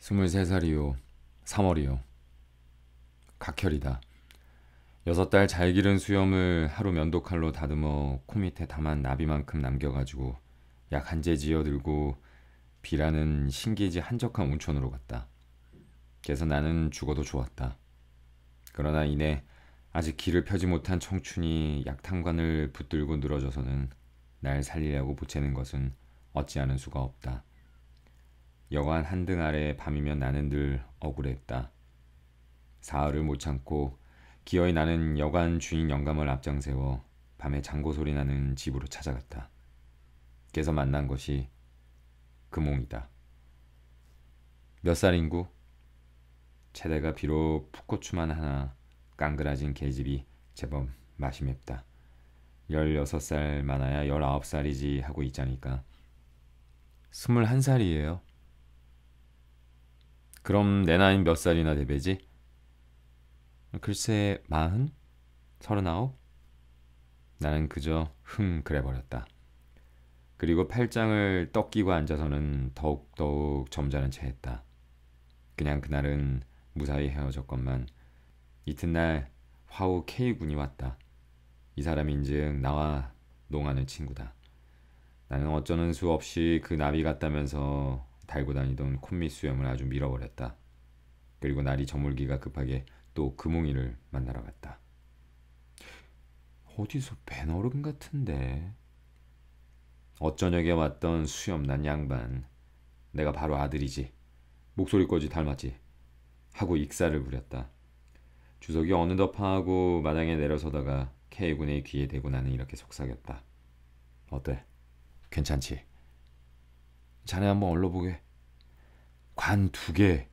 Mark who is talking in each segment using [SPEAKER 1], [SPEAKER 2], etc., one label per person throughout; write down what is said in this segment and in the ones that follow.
[SPEAKER 1] 23살이요. 3월이요. 각혈이다. 6달 잘 기른 수염을 하루 면도칼로 다듬어 코 밑에 다만 나비만큼 남겨가지고 약 한 재 지어들고 비라는 신기지 한적한 온천으로 갔다. 그래서 나는 죽어도 좋았다. 그러나 이내 아직 기를 펴지 못한 청춘이 약탕관을 붙들고 늘어져서는 날 살리려고 보채는 것은 어찌하는 수가 없다. 여관 한등 아래 밤이면 나는 늘 억울했다. 사흘을 못 참고 기어이 나는 여관 주인 영감을 앞장세워 밤에 장고 소리 나는 집으로 찾아갔다. 그래서 만난 것이 금홍이다. 몇 살인구? 체대가 비록 풋고추만 하나 깡그라진 계집이 제법 맛이 맵다. 16살 많아야 19살이지 하고 있자니까. 21살이에요. 그럼 내 나이는 몇 살이나 되배지? 글쎄 40? 39? 나는 그저 그래버렸다. 그리고 팔짱을 떡 끼고 앉아서는 더욱더욱 점잖은 채 했다. 그냥 그날은 무사히 헤어졌건만 이튿날 화후 K군이 왔다. 이 사람인즉 나와 농하는 친구다. 나는 어쩌는 수 없이 그 나비 같다면서 달고 다니던 콧밑 수염을 아주 밀어버렸다. 그리고 날이 저물기가 급하게 또 금웅이를 만나러 갔다. 어디서 뵌 어른 같은데. 어쩌녁에 왔던 수염난 양반. 내가 바로 아들이지. 목소리까지 닮았지. 하고 익사를 부렸다. 주석이 어느덧 파하고 마당에 내려서다가 K군의 귀에 대고 나는 이렇게 속삭였다. 어때? 괜찮지? 자네 한번 얼러보게. 관 2개.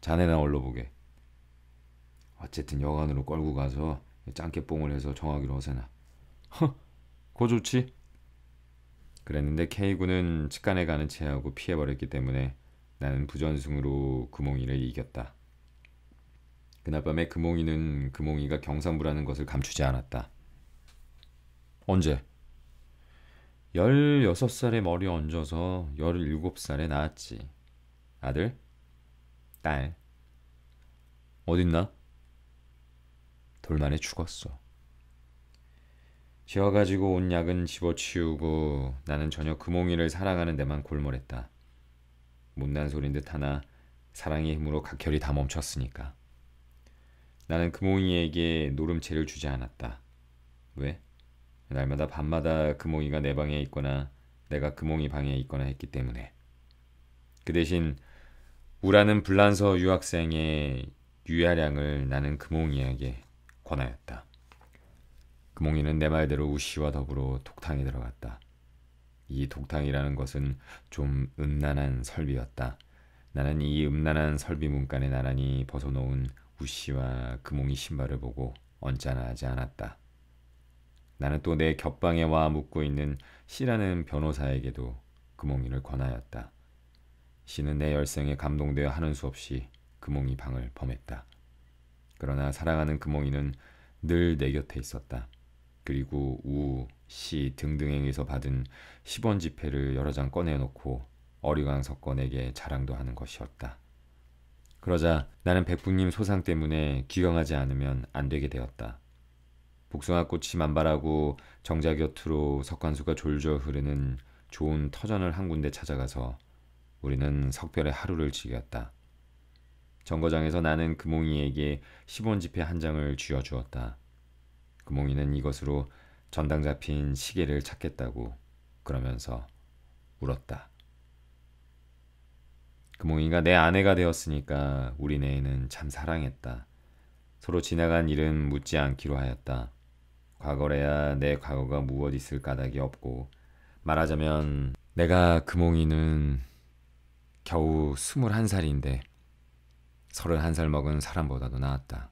[SPEAKER 1] 자네나 얼러보게. 어쨌든 여관으로 끌고 가서 짱깨뽕을 해서 정하기로 하세나. 허, 고 좋지? 그랬는데 K군은 측간에 가는 체하고 피해버렸기 때문에 나는 부전승으로 금홍이를 이겼다. 그날 밤에 금홍이는 금홍이가 경상부라는 것을 감추지 않았다. 언제? 16살에 머리 얹어서 17살에 낳았지. 아들? 딸? 어딨나? 돌만에 죽었어. 지어가지고 온 약은 집어치우고 나는 전혀 금홍이를 사랑하는 데만 골몰했다. 못난 소린 듯 하나 사랑의 힘으로 각혈이 다 멈췄으니까. 나는 금홍이에게 노름채를 주지 않았다. 왜? 날마다 밤마다 금홍이가 내 방에 있거나 내가 금홍이 방에 있거나 했기 때문에. 그 대신 우라는 불란서 유학생의 유야량을 나는 금홍이에게 권하였다. 금홍이는 내 말대로 우씨와 더불어 독탕에 들어갔다. 이 독탕이라는 것은 좀 음란한 설비였다. 나는 이 음란한 설비 문간에 나란히 벗어놓은 우씨와 금홍이 신발을 보고 언짢아하지 않았다. 나는 또 내 겹방에 와 묵고 있는 씨라는 변호사에게도 금홍이를 권하였다. 씨는 내 열성에 감동되어 하는 수 없이 금홍이 방을 범했다. 그러나 사랑하는 금홍이는 늘 내 곁에 있었다. 그리고 우, 씨 등등행에서 받은 10원 지폐를 여러 장 꺼내놓고 어리광석거 내게 자랑도 하는 것이었다. 그러자 나는 백부님 소상 때문에 귀경하지 않으면 안 되게 되었다. 복숭아꽃이 만발하고 정자 곁으로 석관수가 졸졸 흐르는 좋은 터전을 한 군데 찾아가서 우리는 석별의 하루를 즐겼다. 정거장에서 나는 금홍이에게 10원 지폐 한 장을 쥐어주었다. 금홍이는 이것으로 전당 잡힌 시계를 찾겠다고 그러면서 울었다. 금홍이가 내 아내가 되었으니까 우리 내에는 참 사랑했다. 서로 지나간 일은 묻지 않기로 하였다. 과거래야 내 과거가 무엇 있을 까닭이 없고, 말하자면 내가 금홍이는 겨우 21살인데 31살 먹은 사람보다도 나았다.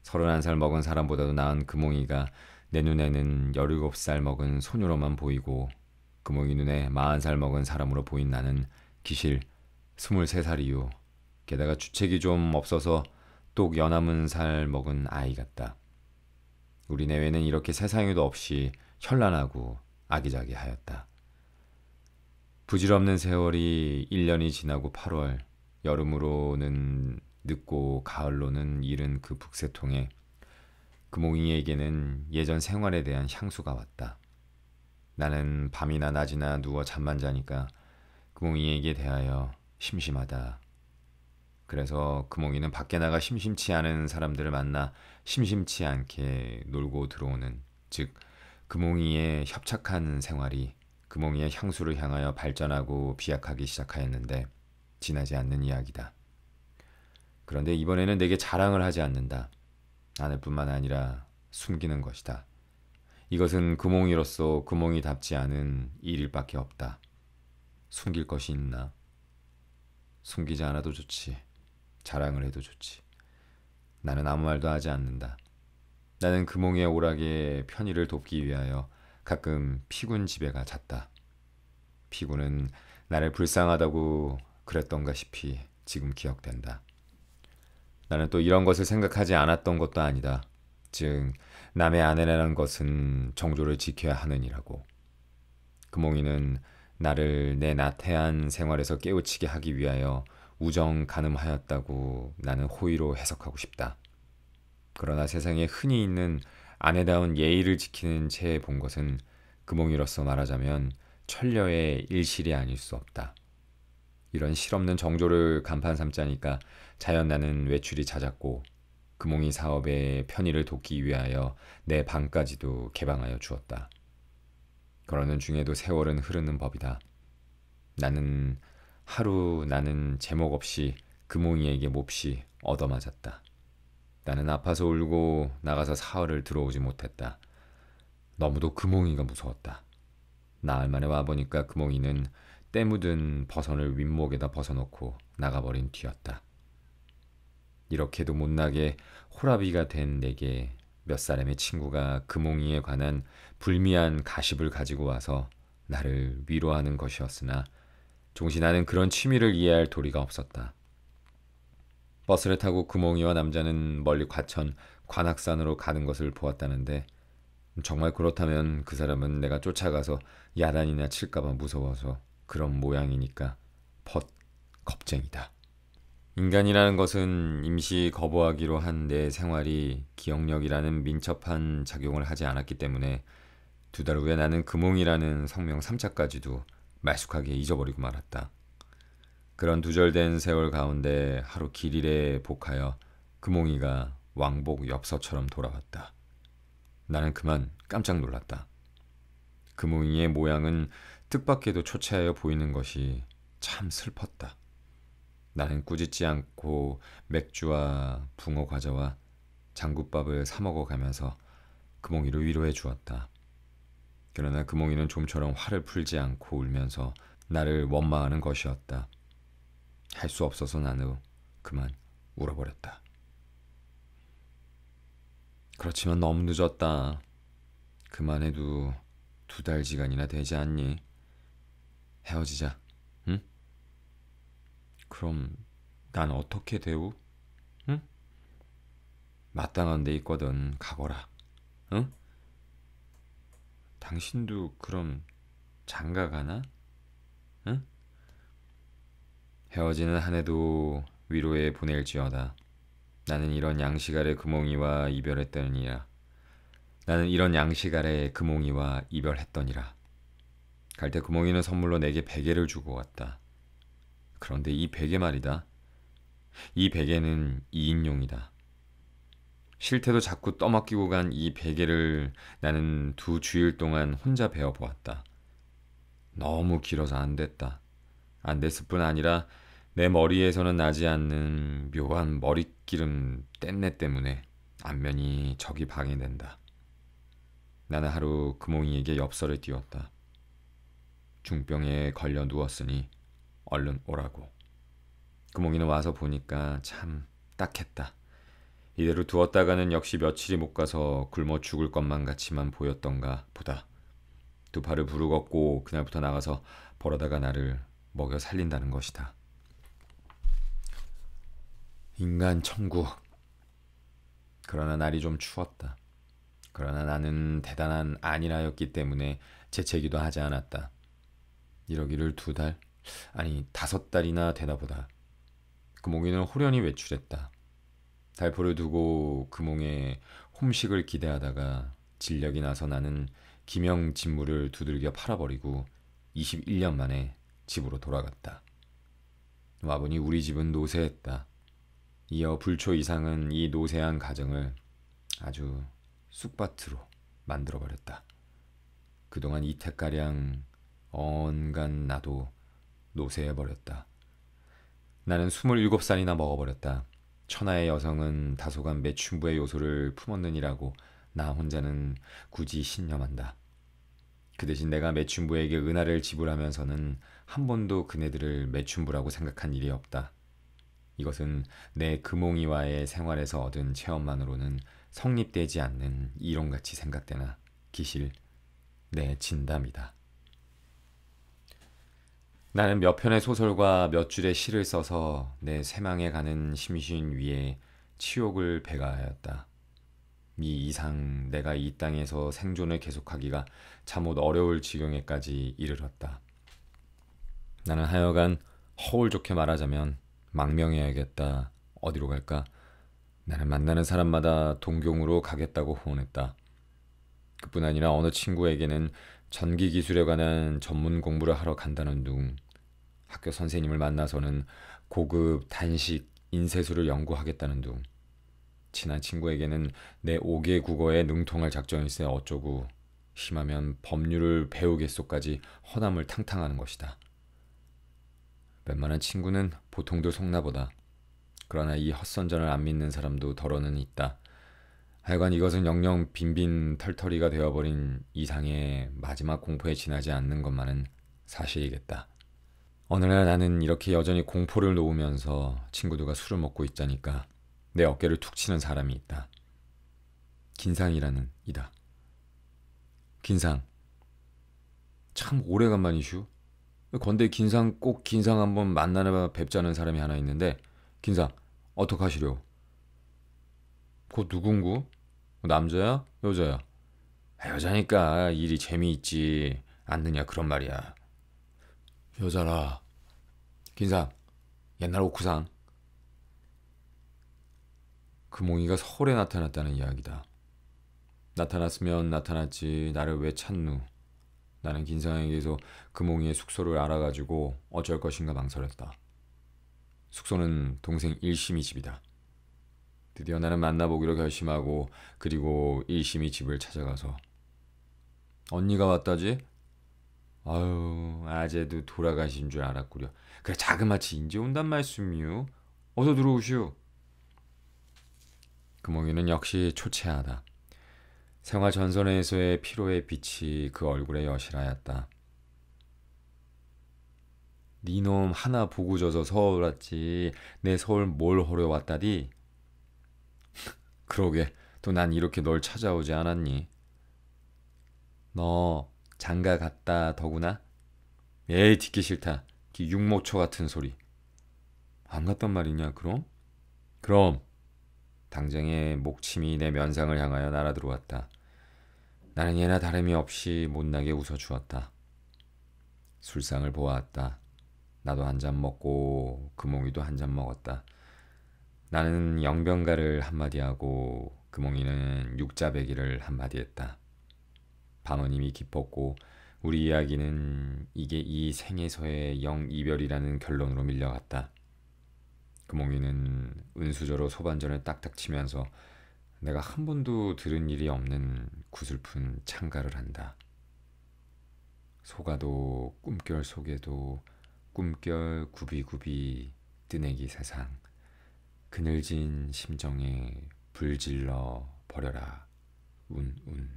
[SPEAKER 1] 31살 먹은 사람보다도 나은 금홍이가 내 눈에는 17살 먹은 소녀로만 보이고, 금홍이 눈에 40살 먹은 사람으로 보인 나는 기실 23살이요. 게다가 주책이 좀 없어서 똑 연함은 살 먹은 아이 같다. 우리 내외는 이렇게 세상에도 없이 현란하고 아기자기하였다. 부질없는 세월이 1년이 지나고 8월, 여름으로는 늦고 가을로는 이른 그 북새통에 금몽이에게는 예전 생활에 대한 향수가 왔다. 나는 밤이나 낮이나 누워 잠만 자니까 금몽이에게 대하여 심심하다. 그래서 금몽이는 밖에 나가 심심치 않은 사람들을 만나 심심치 않게 놀고 들어오는, 즉 금몽이의 협착한 생활이 금몽이의 향수를 향하여 발전하고 비약하기 시작하였는데 지나지 않는 이야기다. 그런데 이번에는 내게 자랑을 하지 않는다. 안을 뿐만 아니라 숨기는 것이다. 이것은 금몽이로서 금몽이답지 않은 일일 밖에 없다. 숨길 것이 있나? 숨기지 않아도 좋지. 자랑을 해도 좋지. 나는 아무 말도 하지 않는다. 나는 금몽이의 오락의 편의를 돕기 위하여 가끔 피군 집에 가 잤다. 피군은 나를 불쌍하다고 그랬던가 싶이 지금 기억된다. 나는 또 이런 것을 생각하지 않았던 것도 아니다. 즉 남의 아내라는 것은 정조를 지켜야 하느니라고. 금몽이는 나를 내 나태한 생활에서 깨우치게 하기 위하여 우정 가늠하였다고 나는 호의로 해석하고 싶다. 그러나 세상에 흔히 있는 아내다운 예의를 지키는 채 본 것은 금몽이로서 말하자면 천녀의 일실이 아닐 수 없다. 이런 실없는 정조를 간판 삼자니까 자연 나는 외출이 잦았고 금몽이 사업의 편의를 돕기 위하여 내 방까지도 개방하여 주었다. 그러는 중에도 세월은 흐르는 법이다. 나는 제목 없이 금몽이에게 몹시 얻어맞았다. 나는 아파서 울고 나가서 사흘을 들어오지 못했다. 너무도 금몽이가 무서웠다. 나흘 만에 와보니까 금몽이는 때 묻은 버선을 윗목에다 벗어놓고 나가버린 뒤였다. 이렇게도 못나게 호라비가 된 내게 몇 사람의 친구가 금몽이에 관한 불미한 가십을 가지고 와서 나를 위로하는 것이었으나 종시 나는 그런 취미를 이해할 도리가 없었다. 버스를 타고 금몽이와 남자는 멀리 과천 관악산으로 가는 것을 보았다는데 정말 그렇다면 그 사람은 내가 쫓아가서 야단이나 칠까봐 무서워서 그런 모양이니까 퍽 겁쟁이다. 인간이라는 것은 임시 거부하기로 한 내 생활이 기억력이라는 민첩한 작용을 하지 않았기 때문에 2달 후에 나는 금몽이라는 성명 3자까지도 말쑥하게 잊어버리고 말았다. 그런 두절된 세월 가운데 하루 길일에 복하여 금몽이가 왕복 엽서처럼 돌아왔다. 나는 그만 깜짝 놀랐다. 금몽이의 모양은 뜻밖에도 초췌하여 보이는 것이 참 슬펐다. 나는 꾸짖지 않고 맥주와 붕어 과자와 장국밥을 사 먹어가면서 금몽이를 위로해 주었다. 그러나 금몽이는 좀처럼 화를 풀지 않고 울면서 나를 원망하는 것이었다. 할 수 없어서 나는 그만 울어버렸다. 그렇지만 너무 늦었다. 그만해도 2달지간이나 되지 않니? 헤어지자. 응? 그럼 난 어떻게 대우? 응? 마땅한 데 있거든. 가거라. 응? 당신도 그럼 장가 가나? 응? 헤어지는 한 해도 위로에 보낼지어다. 나는 이런 양식 아래 금몽이와 이별했더니라. 나는 이런 양식 아래 금몽이와 이별했더니라. 갈 때 금몽이는 선물로 내게 베개를 주고 왔다. 그런데 이 베개 말이다. 이 베개는 2인용이다. 실태도 자꾸 떠맡기고 간 이 베개를 나는 2주일 동안 혼자 베어보았다. 너무 길어서 안 됐다. 안 됐을 뿐 아니라 내 머리에서는 나지 않는 묘한 머릿기름 뗀내 때문에 안면이 적이 방해된다. 나는 하루 금몽이에게 엽서를 띄웠다. 중병에 걸려 누웠으니 얼른 오라고. 금몽이는 와서 보니까 참 딱했다. 이대로 두었다가는 역시 며칠이 못 가서 굶어 죽을 것만 같이만 보였던가 보다. 2팔을 부르짖고 그날부터 나가서 벌어다가 나를 먹여 살린다는 것이다. 인간 천국. 그러나 날이 좀 추웠다. 그러나 나는 대단한 안일하였기 때문에 재채기도 하지 않았다. 이러기를 2달? 아니 5달이나 되나 보다. 금옥이는 호련히 외출했다. 달포를 두고 금옥의 홈식을 기대하다가 진력이 나서 나는 기명 진물을 두들겨 팔아버리고 21년 만에 집으로 돌아갔다. 와보니 우리 집은 노쇠했다. 이어 불초 이상은 이 노쇠한 가정을 아주 쑥밭으로 만들어버렸다. 그동안 이태가량 언간 나도 노쇠해버렸다. 나는 27살이나 먹어버렸다. 천하의 여성은 다소간 매춘부의 요소를 품었느니라고 나 혼자는 굳이 신념한다. 그 대신 내가 매춘부에게 은하를 지불하면서는 한 번도 그네들을 매춘부라고 생각한 일이 없다. 이것은 내 금홍이와의 생활에서 얻은 체험만으로는 성립되지 않는 이론같이 생각되나 기실 내 진담이다. 나는 몇 편의 소설과 몇 줄의 시를 써서 내 쇠망에 가는 심신 위에 치욕을 배가하였다. 이 이상 내가 이 땅에서 생존을 계속하기가 잠옷 어려울 지경에까지 이르렀다. 나는 하여간 허울 좋게 말하자면 망명해야겠다. 어디로 갈까? 나는 만나는 사람마다 동경으로 가겠다고 후원했다. 그뿐 아니라 어느 친구에게는 전기 기술에 관한 전문 공부를 하러 간다는 둥, 학교 선생님을 만나서는 고급 단식 인쇄술을 연구하겠다는 둥, 친한 친구에게는 내 5개 국어에 능통할 작정일세 어쩌고 심하면 법률을 배우겠소까지 허남을 탕탕하는 것이다. 웬만한 친구는 보통들 속나보다. 그러나 이 헛선전을 안 믿는 사람도 덜어는 있다. 하여간 이것은 영영 빈빈 털털이가 되어버린 이상의 마지막 공포에 지나지 않는 것만은 사실이겠다. 어느 날 나는 이렇게 여전히 공포를 놓으면서 친구들과 술을 먹고 있자니까 내 어깨를 툭 치는 사람이 있다. 긴상이라는 이다. 긴상. 참 오래간만이슈. 건대 긴상 꼭 긴상 한번 만나나 뵙자는 사람이 하나 있는데 긴상 어떡하시려? 그거 누군구? 남자야? 여자야? 여자니까 일이 재미있지 않느냐 그런 말이야. 여자라. 긴상 옛날 옥구상. 금홍이가 서울에 나타났다는 이야기다. 나타났으면 나타났지 나를 왜 찾누. 나는 긴상에게서 금홍이의 숙소를 알아가지고 어쩔 것인가 망설였다. 숙소는 동생 일심이 집이다. 드디어 나는 만나보기로 결심하고 그리고 일심이 집을 찾아가서 언니가 왔다지? 아유 아재도 돌아가신 줄 알았구려. 그래 자그마치 인제 온단 말씀이유. 어서 들어오시오. 금홍이는 역시 초췌하다. 생활 전선에서의 피로의 빛이 그 얼굴에 여실하였다. 니놈 하나 보고 져서 서울 왔지. 내 서울 뭘 하러 왔다디? 그러게 또 난 이렇게 널 찾아오지 않았니? 너 장가 갔다 더구나? 에이 듣기 싫다. 육모초 같은 소리. 안 갔단 말이냐 그럼? 그럼. 당장에 목침이 내 면상을 향하여 날아들어왔다. 나는 예나 다름이 없이 못나게 웃어주었다. 술상을 보았다. 나도 한 잔 먹고 금홍이도 한 잔 먹었다. 나는 영병가를 한마디 하고 금홍이는 육자배기를 한마디 했다. 밤은 이미 깊었고 우리 이야기는 이게 이 생에서의 영이별이라는 결론으로 밀려갔다. 금홍이는 은수저로 소반전을 딱딱 치면서 내가 한 번도 들은 일이 없는 구슬픈 창가를 한다. 소가도 꿈결 속에도 꿈결 구비구비 뜨내기 세상 그늘진 심정에 불질러 버려라 운운